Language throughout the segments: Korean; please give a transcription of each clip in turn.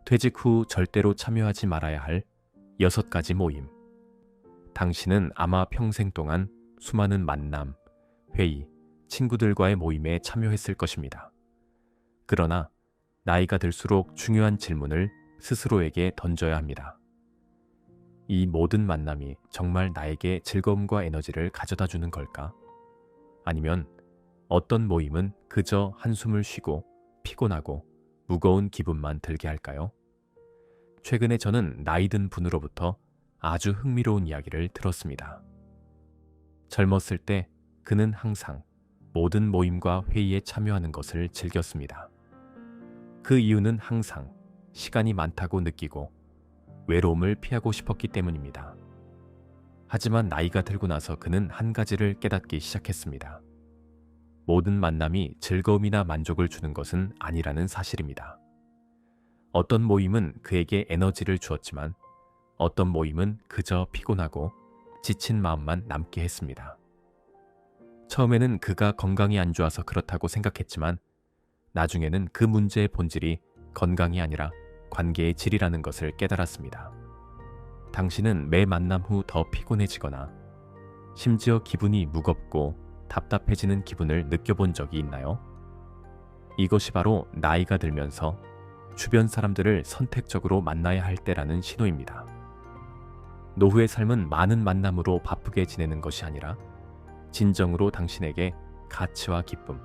퇴직 후 절대로 참여하지 말아야 할 6가지 모임. 당신은 아마 평생 동안 수많은 만남, 회의, 친구들과의 모임에 참여했을 것입니다. 그러나 나이가 들수록 중요한 질문을 스스로에게 던져야 합니다. 이 모든 만남이 정말 나에게 즐거움과 에너지를 가져다 주는 걸까? 아니면 어떤 모임은 그저 한숨을 쉬고 피곤하고 무거운 기분만 들게 할까요? 최근에 저는 나이 든 분으로부터 아주 흥미로운 이야기를 들었습니다. 젊었을 때 그는 항상 모든 모임과 회의에 참여하는 것을 즐겼습니다. 그 이유는 항상 시간이 많다고 느끼고 외로움을 피하고 싶었기 때문입니다. 하지만 나이가 들고 나서 그는 한 가지를 깨닫기 시작했습니다. 모든 만남이 즐거움이나 만족을 주는 것은 아니라는 사실입니다. 어떤 모임은 그에게 에너지를 주었지만 어떤 모임은 그저 피곤하고 지친 마음만 남게 했습니다. 처음에는 그가 건강이 안 좋아서 그렇다고 생각했지만 나중에는 그 문제의 본질이 건강이 아니라 관계의 질이라는 것을 깨달았습니다. 당신은 매 만남 후 더 피곤해지거나 심지어 기분이 무겁고 답답해지는 기분을 느껴본 적이 있나요? 이것이 바로 나이가 들면서 주변 사람들을 선택적으로 만나야 할 때라는 신호입니다. 노후의 삶은 많은 만남으로 바쁘게 지내는 것이 아니라 진정으로 당신에게 가치와 기쁨,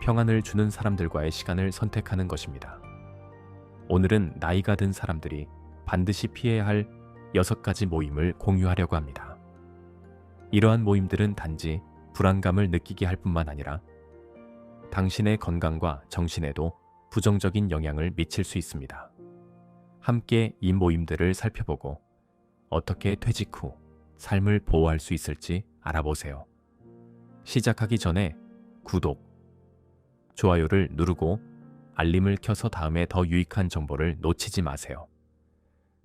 평안을 주는 사람들과의 시간을 선택하는 것입니다. 오늘은 나이가 든 사람들이 반드시 피해야 할 6가지 모임을 공유하려고 합니다. 이러한 모임들은 단지 불안감을 느끼게 할 뿐만 아니라 당신의 건강과 정신에도 부정적인 영향을 미칠 수 있습니다. 함께 이 모임들을 살펴보고 어떻게 퇴직 후 삶을 보호할 수 있을지 알아보세요. 시작하기 전에 구독, 좋아요를 누르고 알림을 켜서 다음에 더 유익한 정보를 놓치지 마세요.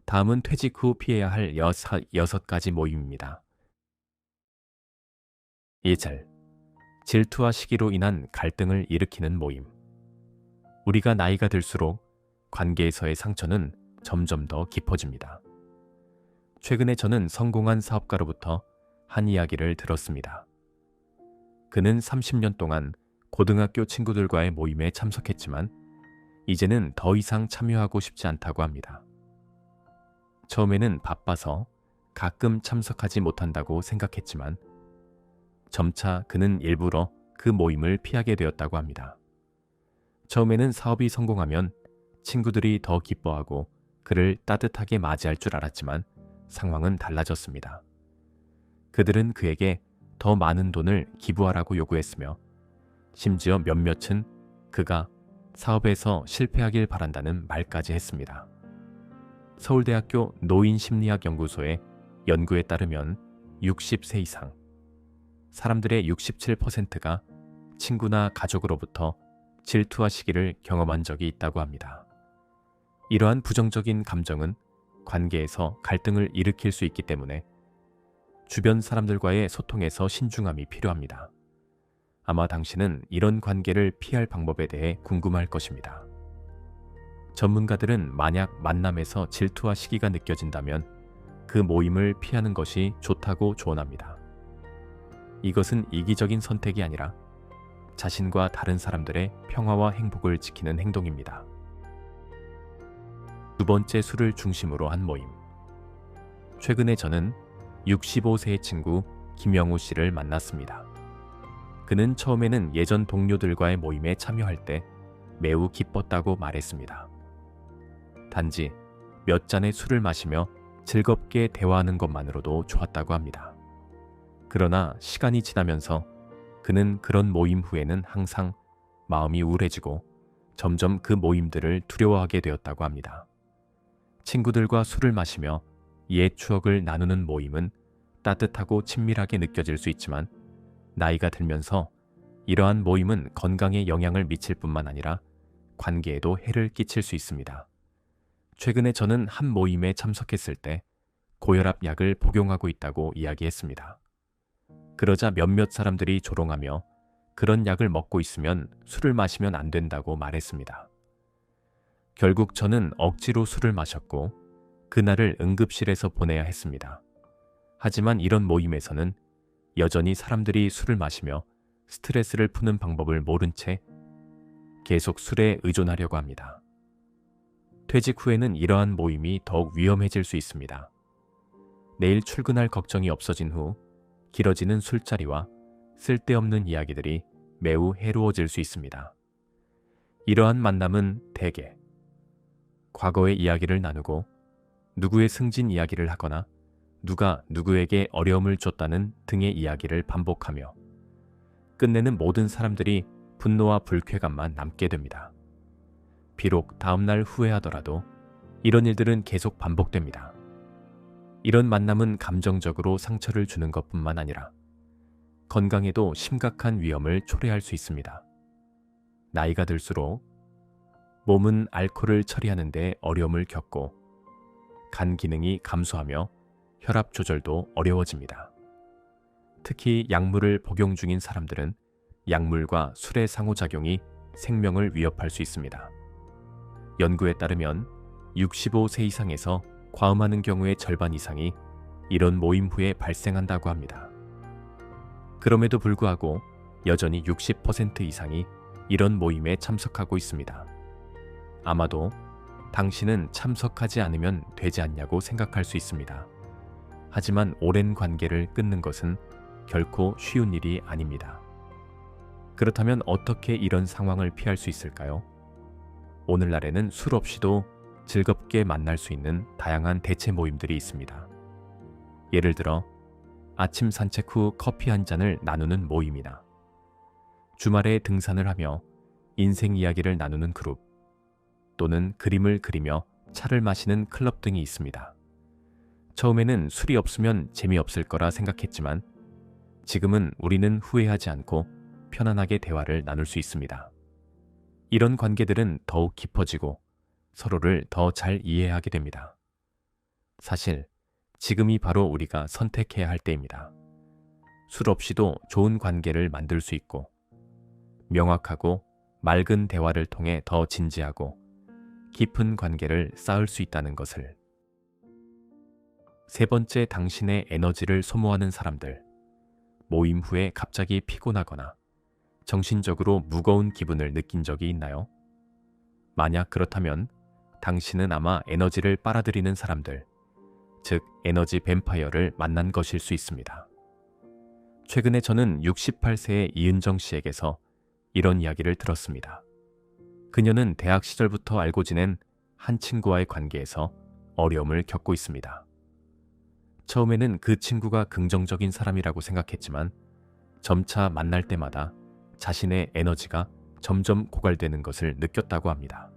다음은 퇴직 후 피해야 할 6가지 모임입니다. 1. 질투와 시기로 인한 갈등을 일으키는 모임. 우리가 나이가 들수록 관계에서의 상처는 점점 더 깊어집니다. 최근에 저는 성공한 사업가로부터 한 이야기를 들었습니다. 그는 30년 동안 고등학교 친구들과의 모임에 참석했지만 이제는 더 이상 참여하고 싶지 않다고 합니다. 처음에는 바빠서 가끔 참석하지 못한다고 생각했지만 점차 그는 일부러 그 모임을 피하게 되었다고 합니다. 처음에는 사업이 성공하면 친구들이 더 기뻐하고 그를 따뜻하게 맞이할 줄 알았지만 상황은 달라졌습니다. 그들은 그에게 더 많은 돈을 기부하라고 요구했으며 심지어 몇몇은 그가 사업에서 실패하길 바란다는 말까지 했습니다. 서울대학교 노인심리학연구소의 연구에 따르면 60세 이상 사람들의 67%가 친구나 가족으로부터 질투와 시기를 경험한 적이 있다고 합니다. 이러한 부정적인 감정은 관계에서 갈등을 일으킬 수 있기 때문에 주변 사람들과의 소통에서 신중함이 필요합니다. 아마 당신은 이런 관계를 피할 방법에 대해 궁금할 것입니다. 전문가들은 만약 만남에서 질투와 시기가 느껴진다면 그 모임을 피하는 것이 좋다고 조언합니다. 이것은 이기적인 선택이 아니라 자신과 다른 사람들의 평화와 행복을 지키는 행동입니다. 2번째, 술을 중심으로 한 모임. 최근에 저는 65세의 친구 김영우 씨를 만났습니다. 그는 처음에는 예전 동료들과의 모임에 참여할 때 매우 기뻤다고 말했습니다. 단지 몇 잔의 술을 마시며 즐겁게 대화하는 것만으로도 좋았다고 합니다. 그러나 시간이 지나면서 그는 그런 모임 후에는 항상 마음이 우울해지고 점점 그 모임들을 두려워하게 되었다고 합니다. 친구들과 술을 마시며 옛 추억을 나누는 모임은 따뜻하고 친밀하게 느껴질 수 있지만 나이가 들면서 이러한 모임은 건강에 영향을 미칠 뿐만 아니라 관계에도 해를 끼칠 수 있습니다. 최근에 저는 한 모임에 참석했을 때 고혈압 약을 복용하고 있다고 이야기했습니다. 그러자 몇몇 사람들이 조롱하며 그런 약을 먹고 있으면 술을 마시면 안 된다고 말했습니다. 결국 저는 억지로 술을 마셨고 그날을 응급실에서 보내야 했습니다. 하지만 이런 모임에서는 여전히 사람들이 술을 마시며 스트레스를 푸는 방법을 모른 채 계속 술에 의존하려고 합니다. 퇴직 후에는 이러한 모임이 더욱 위험해질 수 있습니다. 내일 출근할 걱정이 없어진 후 길어지는 술자리와 쓸데없는 이야기들이 매우 해로워질 수 있습니다. 이러한 만남은 대개 과거의 이야기를 나누고 누구의 승진 이야기를 하거나 누가 누구에게 어려움을 줬다는 등의 이야기를 반복하며 끝내는 모든 사람들이 분노와 불쾌감만 남게 됩니다. 비록 다음날 후회하더라도 이런 일들은 계속 반복됩니다. 이런 만남은 감정적으로 상처를 주는 것뿐만 아니라 건강에도 심각한 위험을 초래할 수 있습니다. 나이가 들수록 몸은 알코올을 처리하는 데 어려움을 겪고 간 기능이 감소하며 혈압 조절도 어려워집니다. 특히 약물을 복용 중인 사람들은 약물과 술의 상호작용이 생명을 위협할 수 있습니다. 연구에 따르면 65세 이상에서 과음하는 경우의 절반 이상이 이런 모임 후에 발생한다고 합니다. 그럼에도 불구하고 여전히 60% 이상이 이런 모임에 참석하고 있습니다. 아마도 당신은 참석하지 않으면 되지 않냐고 생각할 수 있습니다. 하지만 오랜 관계를 끊는 것은 결코 쉬운 일이 아닙니다. 그렇다면 어떻게 이런 상황을 피할 수 있을까요? 오늘날에는 술 없이도 즐겁게 만날 수 있는 다양한 대체 모임들이 있습니다. 예를 들어 아침 산책 후 커피 한 잔을 나누는 모임이나 주말에 등산을 하며 인생 이야기를 나누는 그룹, 또는 그림을 그리며 차를 마시는 클럽 등이 있습니다. 처음에는 술이 없으면 재미없을 거라 생각했지만 지금은 우리는 후회하지 않고 편안하게 대화를 나눌 수 있습니다. 이런 관계들은 더욱 깊어지고 서로를 더 잘 이해하게 됩니다. 사실 지금이 바로 우리가 선택해야 할 때입니다. 술 없이도 좋은 관계를 만들 수 있고 명확하고 맑은 대화를 통해 더 진지하고 깊은 관계를 쌓을 수 있다는 것을. 세 번째, 당신의 에너지를 소모하는 사람들. 모임 후에 갑자기 피곤하거나 정신적으로 무거운 기분을 느낀 적이 있나요? 만약 그렇다면 당신은 아마 에너지를 빨아들이는 사람들, 즉 에너지 뱀파이어를 만난 것일 수 있습니다. 최근에 저는 68세의 이은정 씨에게서 이런 이야기를 들었습니다. 그녀는 대학 시절부터 알고 지낸 한 친구와의 관계에서 어려움을 겪고 있습니다. 처음에는 그 친구가 긍정적인 사람이라고 생각했지만 점차 만날 때마다 자신의 에너지가 점점 고갈되는 것을 느꼈다고 합니다.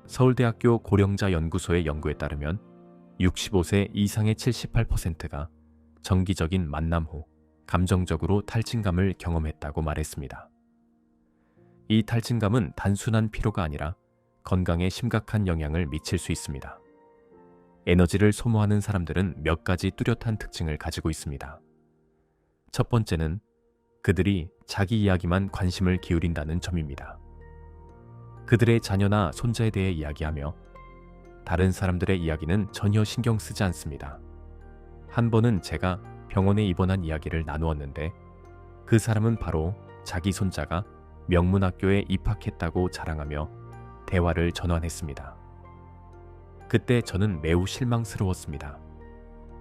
서울대학교 고령자 연구소의 연구에 따르면 65세 이상의 78%가 정기적인 만남 후 감정적으로 탈진감을 경험했다고 말했습니다. 이 탈진감은 단순한 피로가 아니라 건강에 심각한 영향을 미칠 수 있습니다. 에너지를 소모하는 사람들은 몇 가지 뚜렷한 특징을 가지고 있습니다. 첫 번째는 그들이 자기 이야기만 관심을 기울인다는 점입니다. 그들의 자녀나 손자에 대해 이야기하며 다른 사람들의 이야기는 전혀 신경 쓰지 않습니다. 한 번은 제가 병원에 입원한 이야기를 나누었는데 그 사람은 바로 자기 손자가 명문학교에 입학했다고 자랑하며 대화를 전환했습니다. 그때 저는 매우 실망스러웠습니다.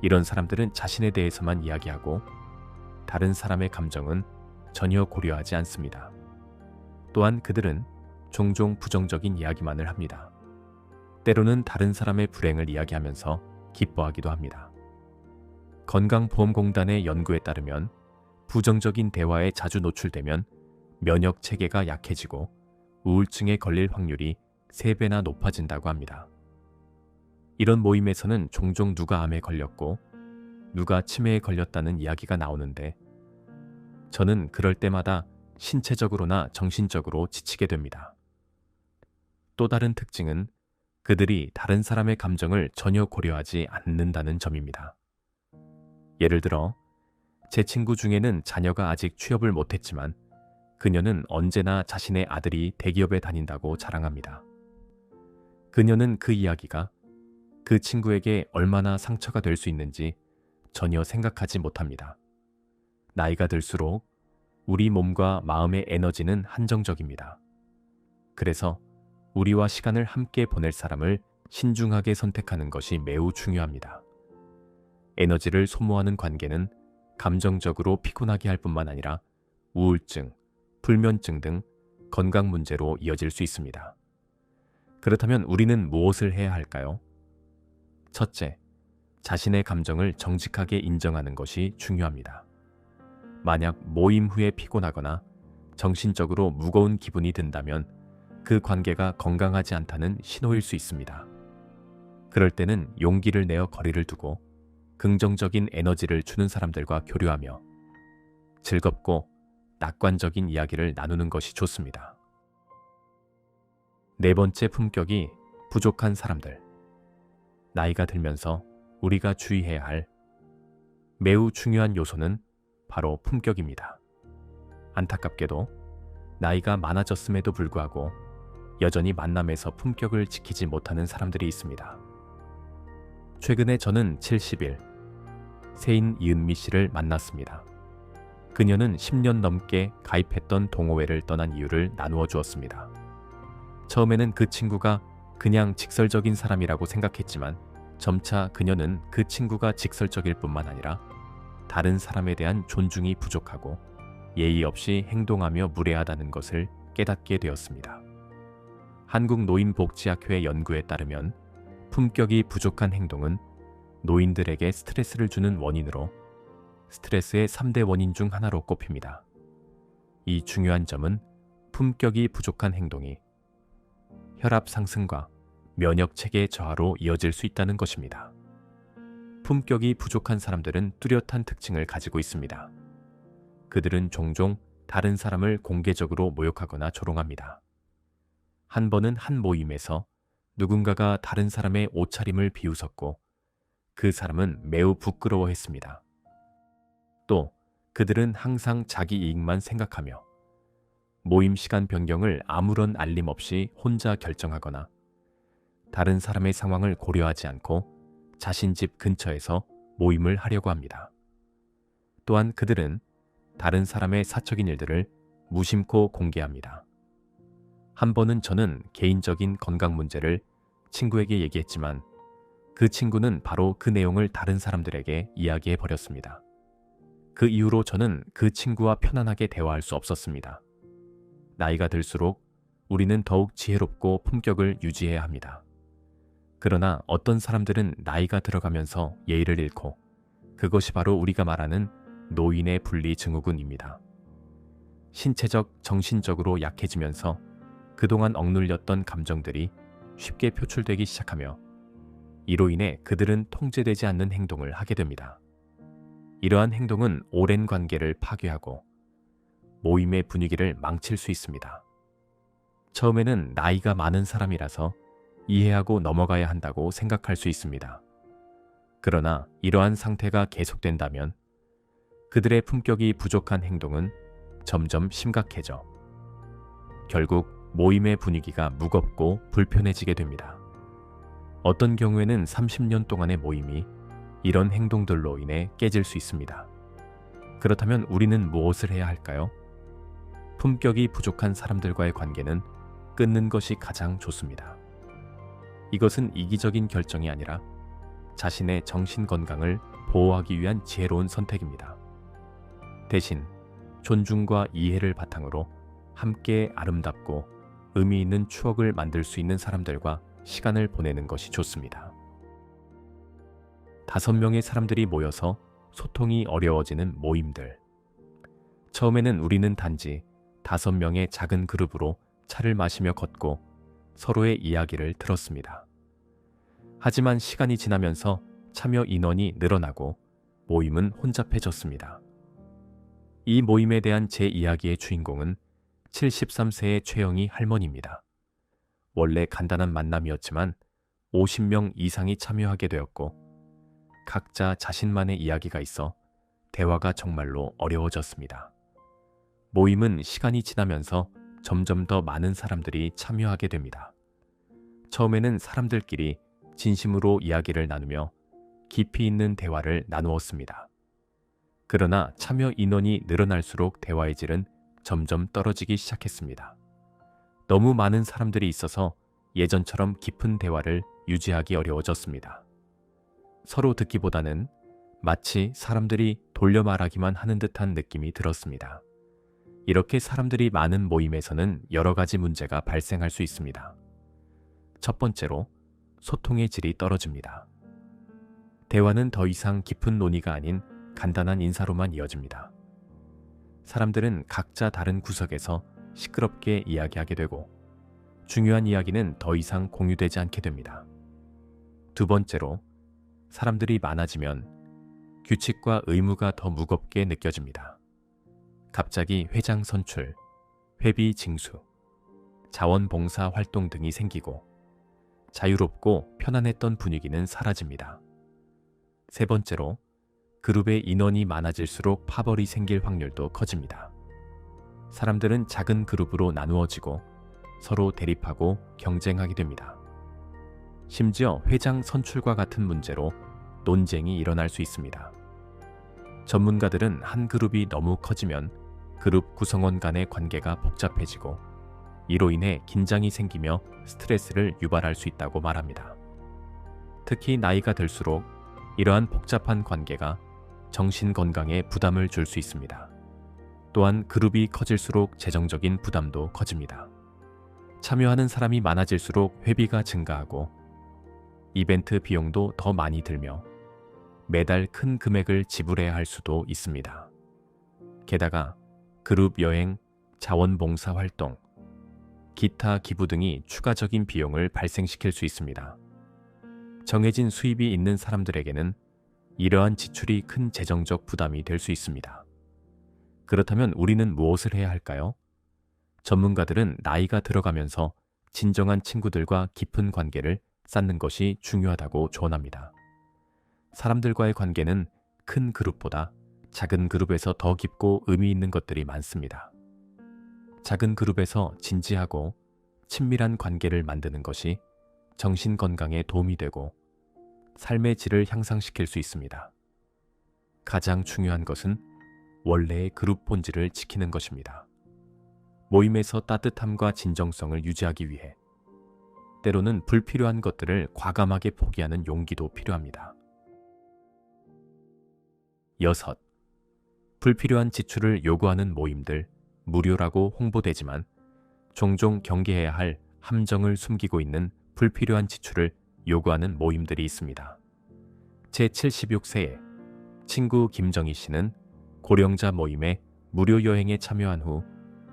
이런 사람들은 자신에 대해서만 이야기하고 다른 사람의 감정은 전혀 고려하지 않습니다. 또한 그들은 종종 부정적인 이야기만을 합니다. 때로는 다른 사람의 불행을 이야기하면서 기뻐하기도 합니다. 건강보험공단의 연구에 따르면 부정적인 대화에 자주 노출되면 면역 체계가 약해지고 우울증에 걸릴 확률이 3배나 높아진다고 합니다. 이런 모임에서는 종종 누가 암에 걸렸고 누가 치매에 걸렸다는 이야기가 나오는데 저는 그럴 때마다 신체적으로나 정신적으로 지치게 됩니다. 또 다른 특징은 그들이 다른 사람의 감정을 전혀 고려하지 않는다는 점입니다. 예를 들어 제 친구 중에는 자녀가 아직 취업을 못했지만 그녀는 언제나 자신의 아들이 대기업에 다닌다고 자랑합니다. 그녀는 그 이야기가 그 친구에게 얼마나 상처가 될 수 있는지 전혀 생각하지 못합니다. 나이가 들수록 우리 몸과 마음의 에너지는 한정적입니다. 그래서 우리와 시간을 함께 보낼 사람을 신중하게 선택하는 것이 매우 중요합니다. 에너지를 소모하는 관계는 감정적으로 피곤하게 할 뿐만 아니라 우울증, 불면증 등 건강 문제로 이어질 수 있습니다. 그렇다면 우리는 무엇을 해야 할까요? 첫째, 자신의 감정을 정직하게 인정하는 것이 중요합니다. 만약 모임 후에 피곤하거나 정신적으로 무거운 기분이 든다면 그 관계가 건강하지 않다는 신호일 수 있습니다. 그럴 때는 용기를 내어 거리를 두고 긍정적인 에너지를 주는 사람들과 교류하며 즐겁고 낙관적인 이야기를 나누는 것이 좋습니다. 네 번째 품격이 부족한 사람들. 나이가 들면서 우리가 주의해야 할 매우 중요한 요소는 바로 품격입니다. 안타깝게도 나이가 많아졌음에도 불구하고 여전히 만남에서 품격을 지키지 못하는 사람들이 있습니다. 최근에 저는 70일 세인 이은미 씨를 만났습니다. 그녀는 10년 넘게 가입했던 동호회를 떠난 이유를 나누어 주었습니다. 처음에는 그 친구가 그냥 직설적인 사람이라고 생각했지만 점차 그녀는 그 친구가 직설적일 뿐만 아니라 다른 사람에 대한 존중이 부족하고 예의 없이 행동하며 무례하다는 것을 깨닫게 되었습니다. 한국노인복지학회 연구에 따르면 품격이 부족한 행동은 노인들에게 스트레스를 주는 원인으로 스트레스의 3대 원인 중 하나로 꼽힙니다. 이 중요한 점은 품격이 부족한 행동이 혈압 상승과 면역 체계 저하로 이어질 수 있다는 것입니다. 품격이 부족한 사람들은 뚜렷한 특징을 가지고 있습니다. 그들은 종종 다른 사람을 공개적으로 모욕하거나 조롱합니다. 한 번은 한 모임에서 누군가가 다른 사람의 옷차림을 비웃었고 그 사람은 매우 부끄러워했습니다. 또 그들은 항상 자기 이익만 생각하며 모임 시간 변경을 아무런 알림 없이 혼자 결정하거나 다른 사람의 상황을 고려하지 않고 자신 집 근처에서 모임을 하려고 합니다. 또한 그들은 다른 사람의 사적인 일들을 무심코 공개합니다. 한 번은 저는 개인적인 건강 문제를 친구에게 얘기했지만 그 친구는 바로 그 내용을 다른 사람들에게 이야기해 버렸습니다. 그 이후로 저는 그 친구와 편안하게 대화할 수 없었습니다. 나이가 들수록 우리는 더욱 지혜롭고 품격을 유지해야 합니다. 그러나 어떤 사람들은 나이가 들어가면서 예의를 잃고 그것이 바로 우리가 말하는 노인의 분리 증후군입니다. 신체적, 정신적으로 약해지면서 그동안 억눌렸던 감정들이 쉽게 표출되기 시작하며 이로 인해 그들은 통제되지 않는 행동을 하게 됩니다. 이러한 행동은 오랜 관계를 파괴하고 모임의 분위기를 망칠 수 있습니다. 처음에는 나이가 많은 사람이라서 이해하고 넘어가야 한다고 생각할 수 있습니다. 그러나 이러한 상태가 계속된다면 그들의 품격이 부족한 행동은 점점 심각해져 결국 모임의 분위기가 무겁고 불편해지게 됩니다. 어떤 경우에는 30년 동안의 모임이 이런 행동들로 인해 깨질 수 있습니다. 그렇다면 우리는 무엇을 해야 할까요? 품격이 부족한 사람들과의 관계는 끊는 것이 가장 좋습니다. 이것은 이기적인 결정이 아니라 자신의 정신 건강을 보호하기 위한 지혜로운 선택입니다. 대신 존중과 이해를 바탕으로 함께 아름답고 의미 있는 추억을 만들 수 있는 사람들과 시간을 보내는 것이 좋습니다. 5명의 사람들이 모여서 소통이 어려워지는 모임들. 처음에는 우리는 단지 5명의 작은 그룹으로 차를 마시며 걷고 서로의 이야기를 들었습니다. 하지만 시간이 지나면서 참여 인원이 늘어나고 모임은 혼잡해졌습니다. 이 모임에 대한 제 이야기의 주인공은 73세의 최영희 할머니입니다. 원래 간단한 만남이었지만 50명 이상이 참여하게 되었고 각자 자신만의 이야기가 있어 대화가 정말로 어려워졌습니다. 모임은 시간이 지나면서 점점 더 많은 사람들이 참여하게 됩니다. 처음에는 사람들끼리 진심으로 이야기를 나누며 깊이 있는 대화를 나누었습니다. 그러나 참여 인원이 늘어날수록 대화의 질은 점점 떨어지기 시작했습니다. 너무 많은 사람들이 있어서 예전처럼 깊은 대화를 유지하기 어려워졌습니다. 서로 듣기보다는 마치 사람들이 돌려 말하기만 하는 듯한 느낌이 들었습니다. 이렇게 사람들이 많은 모임에서는 여러 가지 문제가 발생할 수 있습니다. 첫 번째로, 소통의 질이 떨어집니다. 대화는 더 이상 깊은 논의가 아닌 간단한 인사로만 이어집니다. 사람들은 각자 다른 구석에서 시끄럽게 이야기하게 되고 중요한 이야기는 더 이상 공유되지 않게 됩니다. 두 번째로, 사람들이 많아지면 규칙과 의무가 더 무겁게 느껴집니다. 갑자기 회장 선출, 회비 징수, 자원봉사 활동 등이 생기고 자유롭고 편안했던 분위기는 사라집니다. 세 번째로, 그룹의 인원이 많아질수록 파벌이 생길 확률도 커집니다. 사람들은 작은 그룹으로 나누어지고 서로 대립하고 경쟁하게 됩니다. 심지어 회장 선출과 같은 문제로 논쟁이 일어날 수 있습니다. 전문가들은 한 그룹이 너무 커지면 그룹 구성원 간의 관계가 복잡해지고 이로 인해 긴장이 생기며 스트레스를 유발할 수 있다고 말합니다. 특히 나이가 들수록 이러한 복잡한 관계가 정신 건강에 부담을 줄 수 있습니다. 또한 그룹이 커질수록 재정적인 부담도 커집니다. 참여하는 사람이 많아질수록 회비가 증가하고 이벤트 비용도 더 많이 들며 매달 큰 금액을 지불해야 할 수도 있습니다. 게다가 그룹 여행, 자원봉사 활동, 기타 기부 등이 추가적인 비용을 발생시킬 수 있습니다. 정해진 수입이 있는 사람들에게는 이러한 지출이 큰 재정적 부담이 될 수 있습니다. 그렇다면 우리는 무엇을 해야 할까요? 전문가들은 나이가 들어가면서 진정한 친구들과 깊은 관계를 쌓는 것이 중요하다고 조언합니다. 사람들과의 관계는 큰 그룹보다 작은 그룹에서 더 깊고 의미 있는 것들이 많습니다. 작은 그룹에서 진지하고 친밀한 관계를 만드는 것이 정신 건강에 도움이 되고 삶의 질을 향상시킬 수 있습니다. 가장 중요한 것은 원래의 그룹 본질을 지키는 것입니다. 모임에서 따뜻함과 진정성을 유지하기 위해 때로는 불필요한 것들을 과감하게 포기하는 용기도 필요합니다. 6. 불필요한 지출을 요구하는 모임들, 무료라고 홍보되지만 종종 경계해야 할 함정을 숨기고 있는 불필요한 지출을 요구하는 모임들이 있습니다. 제76세에 친구 김정희 씨는 고령자 모임에 무료 여행에 참여한 후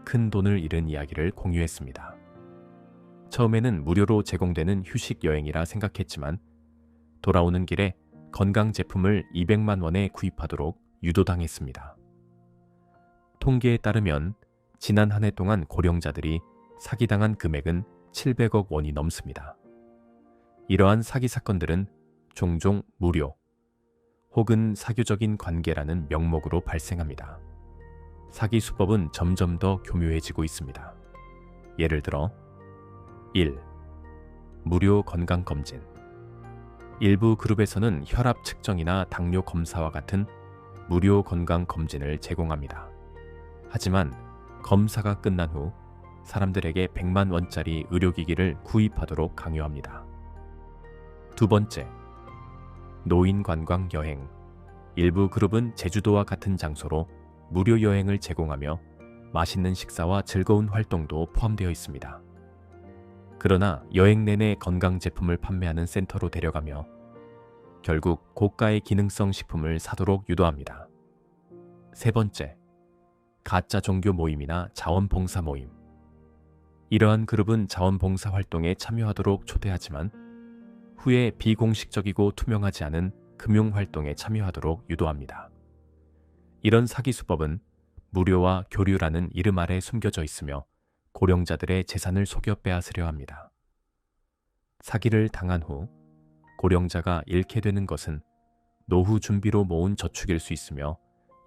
큰 돈을 잃은 이야기를 공유했습니다. 처음에는 무료로 제공되는 휴식 여행이라 생각했지만 돌아오는 길에 건강 제품을 200만 원에 구입하도록 유도당했습니다. 통계에 따르면 지난 한 해 동안 고령자들이 사기당한 금액은 700억 원이 넘습니다. 이러한 사기 사건들은 종종 무료 혹은 사교적인 관계라는 명목으로 발생합니다. 사기 수법은 점점 더 교묘해지고 있습니다. 예를 들어 1. 무료 건강검진. 일부 그룹에서는 혈압 측정이나 당뇨 검사와 같은 무료 건강검진을 제공합니다. 하지만 검사가 끝난 후 사람들에게 100만 원짜리 의료기기를 구입하도록 강요합니다. 두 번째, 노인 관광 여행. 일부 그룹은 제주도와 같은 장소로 무료 여행을 제공하며 맛있는 식사와 즐거운 활동도 포함되어 있습니다. 그러나 여행 내내 건강제품을 판매하는 센터로 데려가며 결국 고가의 기능성 식품을 사도록 유도합니다. 세 번째, 가짜 종교 모임이나 자원봉사 모임. 이러한 그룹은 자원봉사 활동에 참여하도록 초대하지만 후에 비공식적이고 투명하지 않은 금융활동에 참여하도록 유도합니다. 이런 사기 수법은 무료와 교류라는 이름 아래 숨겨져 있으며 고령자들의 재산을 속여 빼앗으려 합니다. 사기를 당한 후 고령자가 잃게 되는 것은 노후 준비로 모은 저축일 수 있으며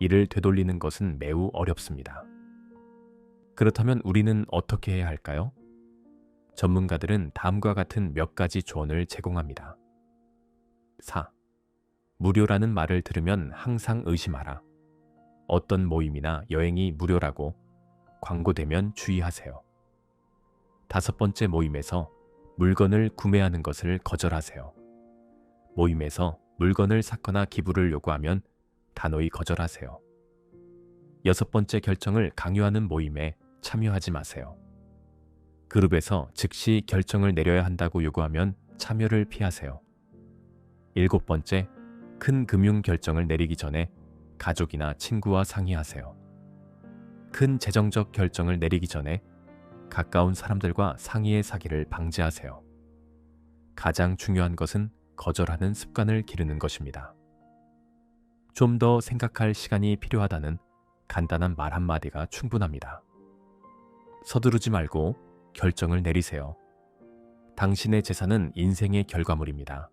이를 되돌리는 것은 매우 어렵습니다. 그렇다면 우리는 어떻게 해야 할까요? 전문가들은 다음과 같은 몇 가지 조언을 제공합니다. 4. 무료라는 말을 들으면 항상 의심하라. 어떤 모임이나 여행이 무료라고 광고되면 주의하세요. 5번째, 모임에서 물건을 구매하는 것을 거절하세요. 모임에서 물건을 사거나 기부를 요구하면 단호히 거절하세요. 6번째, 결정을 강요하는 모임에 참여하지 마세요. 그룹에서 즉시 결정을 내려야 한다고 요구하면 참여를 피하세요. 7번째, 큰 금융 결정을 내리기 전에 가족이나 친구와 상의하세요. 큰 재정적 결정을 내리기 전에 가까운 사람들과 상의의 사기를 방지하세요. 가장 중요한 것은 거절하는 습관을 기르는 것입니다. 좀 더 생각할 시간이 필요하다는 간단한 말 한마디가 충분합니다. 서두르지 말고 결정을 내리세요. 당신의 재산은 인생의 결과물입니다.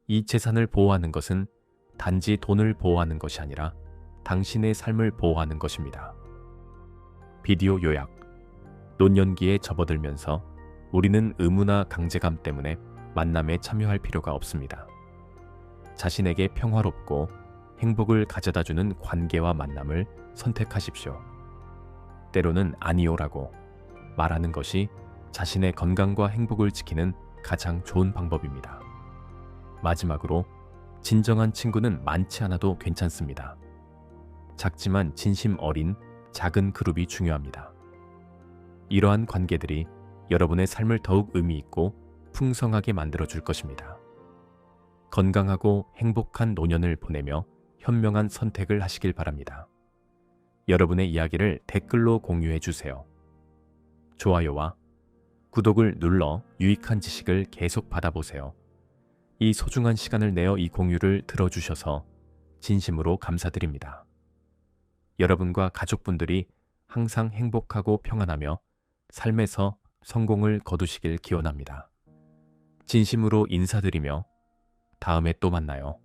이 재산을 보호하는 것은 단지 돈을 보호하는 것이 아니라 당신의 삶을 보호하는 것입니다. 비디오 요약. 노년기에 접어들면서 우리는 의무나 강제감 때문에 만남에 참여할 필요가 없습니다. 자신에게 평화롭고 행복을 가져다주는 관계와 만남을 선택하십시오. 때로는 아니요라고 말하는 것이 자신의 건강과 행복을 지키는 가장 좋은 방법입니다. 마지막으로, 진정한 친구는 많지 않아도 괜찮습니다. 작지만 진심 어린 작은 그룹이 중요합니다. 이러한 관계들이 여러분의 삶을 더욱 의미 있고 풍성하게 만들어줄 것입니다. 건강하고 행복한 노년을 보내며 현명한 선택을 하시길 바랍니다. 여러분의 이야기를 댓글로 공유해 주세요. 좋아요와 구독을 눌러 유익한 지식을 계속 받아보세요. 이 소중한 시간을 내어 이 공유를 들어주셔서 진심으로 감사드립니다. 여러분과 가족분들이 항상 행복하고 평안하며 삶에서 성공을 거두시길 기원합니다. 진심으로 인사드리며 다음에 또 만나요.